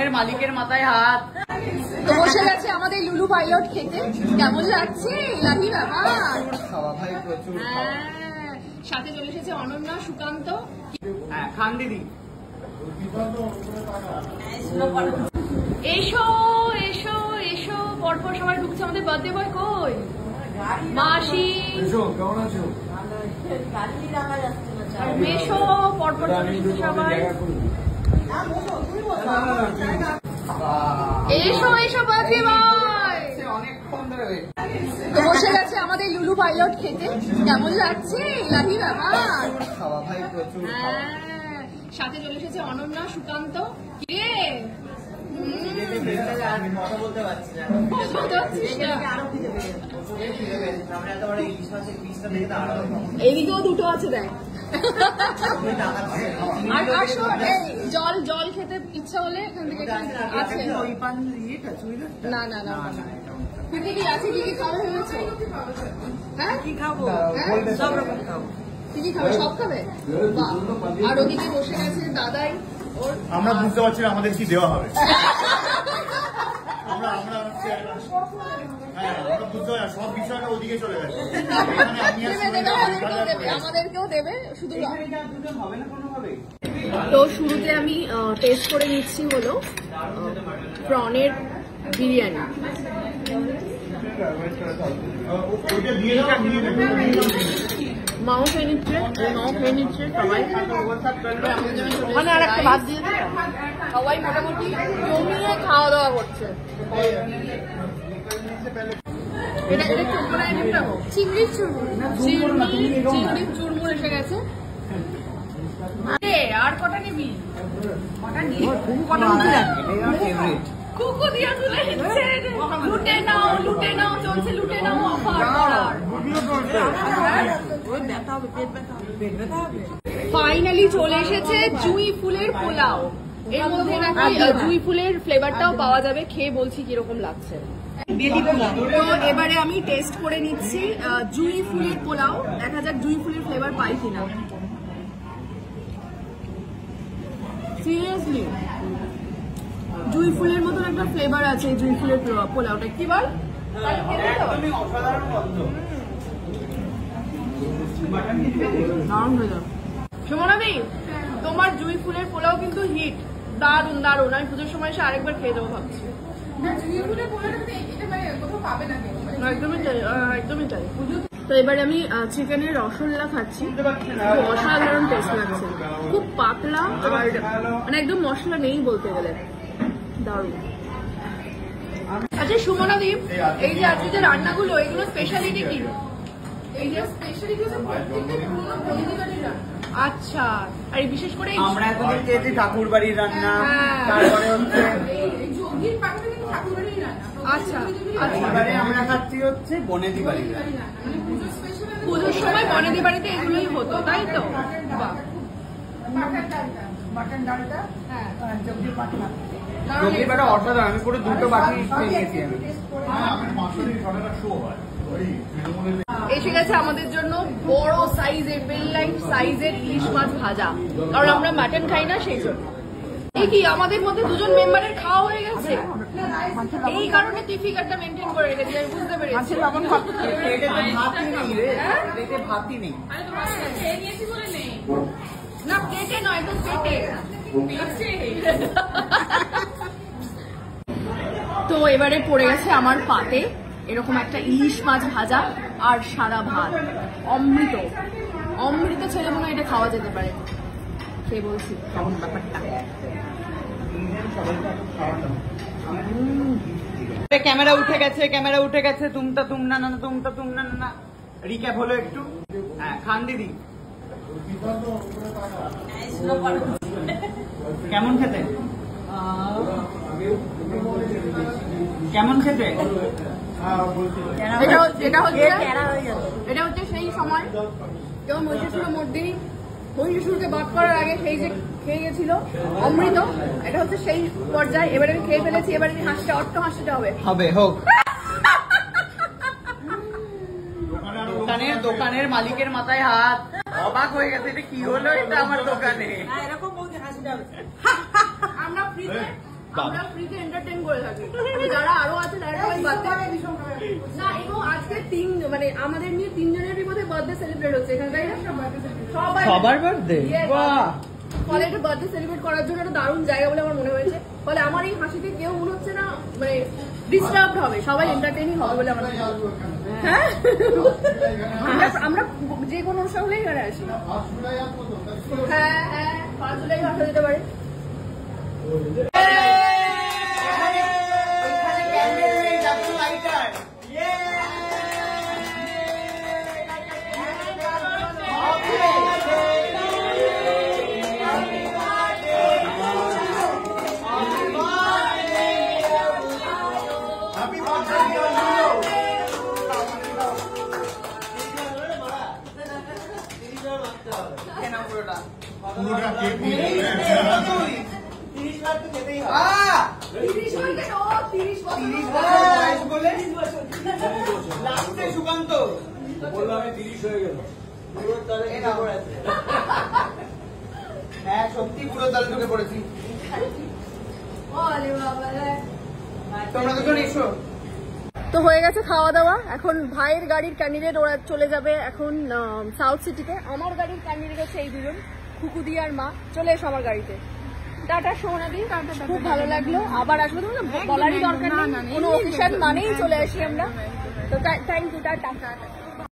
দোকানের মালিকের মাথায় হাত। তো বসে গেছে আমাদের লুলু পাইলট খেতে। কেমন লাগছে লাহি বাবা? সাথে চলে এসেছে অনন্যা, সুকান্ত। খান দিদি, এসো এসো এসো। পরপর সবাই ঢুকছে। আমাদের বার্থডে বয় কই? মাসি মেশো পরপর চলে এসেছে সবাই। এসো এসো বার্থডে বয়। তো বসে গেছে আমাদের লুলু পাইলট খেতে। কেমন লাগছে লাহি বাবা? সাথে চলে এসেছে অনন্যা, সুকান্ত। কিরে এইদিকেও দুটো আছে দেখ। আর জল জল খেতে ইচ্ছা হলে এখান থেকে আছে। না না না কি আছে? কি কি খাওয়া হয়েছে? হ্যাঁ কি খাবো? সব রকম খাবো। কি কি খাবে? সব খাবে। আর ওদিকে বসে গেছে দাদাই। আমরা বুঝতে পারছি না আমাদের কি দেওয়া হবে। আমরা বুঝতে পারি সব বিষয়টা ওদিকে চলে গেছে। আমাদেরকেও দেবে শুধু। তো শুরুতে আমি টেস্ট করে নিচ্ছি হলো প্রনের বিরিয়ানি। মাও খেয়ে নিচ্ছে সবাই। ওখানে আর একটা ভাত দিয়ে সবাই মোটামুটি জমিয়ে খাওয়া দাওয়া করছে। চিংড়ির চুরমুর এসে গেছে। আর কটা নিবি? কুকু দিয়া তুলে নিচ্ছে। লুটে নাও লুটে নাও চলছে, লুটে নাও অফার। ফাইনালি চলে এসেছে জুঁই ফুলের পোলাও। এর মধ্যে নাকি জুঁই ফুলের ফ্লেভারটাও পাওয়া যাবে। খেয়ে বলছি কিরকম লাগছে। তো এবারে আমি টেস্ট করে নিচ্ছি জুঁই ফুলের পোলাও। দেখা যাক জুঁই ফুলের ফ্লেভার পাই কিনা। সিরিয়াসলি জুঁই ফুলের মতন একটা ফ্লেভার আছে জুঁই ফুলের পোলাওটা। কি বল? সুমনাদি, তোমার জুঁই ফুলের পোলাও কিন্তু হিট। দারুন দারুন। আমি পুজোর সময় এসে আরেকবার খেয়ে দেবো ভাবছি। একদমই চাই, একদমই চাই। তো এবারে আমি চিকেনের রসগোল্লা খাচ্ছি। অসাধারণ টেস্ট লাগছে। খুব পাতলা আর মানে একদম মশলা নেই বলতে গেলে। দারুন। আচ্ছা সুমনাদি, এই যে আজকে যে রান্নাগুলো এগুলো স্পেশালিটি কি? এই যে স্পেশালিটি আচ্ছা। আর বিশেষ করে আমরা এখন খেয়েছি ঠাকুর বাড়ির রান্না, তারপরে হচ্ছে আচ্ছা এবারে আমরা খাচ্ছি হচ্ছে বনেদি বাড়ির রান্না। পুজোর সময় বনেদি বাড়িতে এগুলোই হতো, তাই তো? অসাধারণ। আমি পুরো দুটো বাটি খেয়ে নিয়েছি। এসে গেছে আমাদের জন্য বড় সাইজের বেল লাইন সাইজের ইলিশ মাছ ভাজা। কারণ আমরা মাটন খাই না সেই জন্য। এই কি আমাদের মধ্যে দুজন মেম্বারের খাওয়া হয়ে গেছে, এই কারণে তুই ফিগারটা মেনটেন করে রেখেছিস। আমি বুঝতে পেরেছি। ভাতই নেই না, পেটে নয় তো পেটে। তো এবারে পড়ে গেছে আমার পাতে এরকম একটা ইলিশ মাছ ভাজা আর সাদা ভাত। অমৃত অমৃত ছেলে মনে হয় এটা খাওয়া যেতে পারে। খেয়ে বলছি কেমন ব্যাপারটা। ক্যামেরা উঠে গেছে, ক্যামেরা উঠে গেছে। তুমটা তুম না না, তুমটা তুম না না। রিক্যাপ হলো একটু। খান দিদি, কেমন খেতে? কেমন খেতে? এটা হচ্ছে সেই সময় যখন মহিষাসুর মর্দিনী মহিষাসুরকে বধ করার আগে সেই যে খেয়ে গেছিল অমৃত। এটা হচ্ছে সেই পর্যায়ে। এবারে আমি খেয়ে ফেলেছি। এবারে হাসিটা অট্ট হাসিটা হবে। হোক। দোকানের মালিকের মাথায় হাত। অবাক হয়ে গেছে, এটা কি হলো? এটা আমার দোকানে। এরকম বলতে হাসিটা হবে। আমরা ফ্রিতে আমরা ফ্রিতে এন্টারটেইন করে থাকি। যারা আরো আছে তারা সবাই বার্থডে না, এবং আজকে মানে আমাদের নিয়ে 3 জনেরই বোধহয় বার্থডে সেলিব্রেট হচ্ছে এখানে, তাই না? সবার বার্থডে? বাহ! ফলে একটা বার্থডে সেলিব্রেট করার জন্য একটা দারুণ জায়গা বলে আমার মনে হয়েছে। ফলে আমার এই হাসিতে কেউ মনে হচ্ছে না মানে ডিস্টার্ব হবে, সবাই এন্টারটেইনিং হবে বলে আমার মনে হয়। হ্যাঁ, আমরা যে কোনো অনুষ্ঠান হলেই এখানে আসি। হ্যাঁ হ্যাঁ, 5 জুলাই আসা যেতে পারে। পুরোটা কেক নিয়ে সুকান্ত বললো আমি 30 হয়ে গেল। হ্যাঁ সত্যি পুরো তালে ঢুকে পড়েছি। তোমরা দুজন এসো। তো হয়ে গেছে খাওয়া দাওয়া, এখন ভাইয়ের গাড়ির ক্যান্ডিডেট ওরা চলে যাবে এখন সাউথ সিটিতে। আমার গাড়ির ক্যান্ডিডেট হচ্ছে এই দুজন, খুকুদি আর মা। চলে এসো আমার গাড়িতে। টাটা সোনাদি, খুব ভালো লাগলো, আবার আসবো। তোমার বলারই দরকার নেই, কোনো অফিসিয়াল মানেই চলে আসি আমরা। তো থ্যাংক ইউ, টাটা।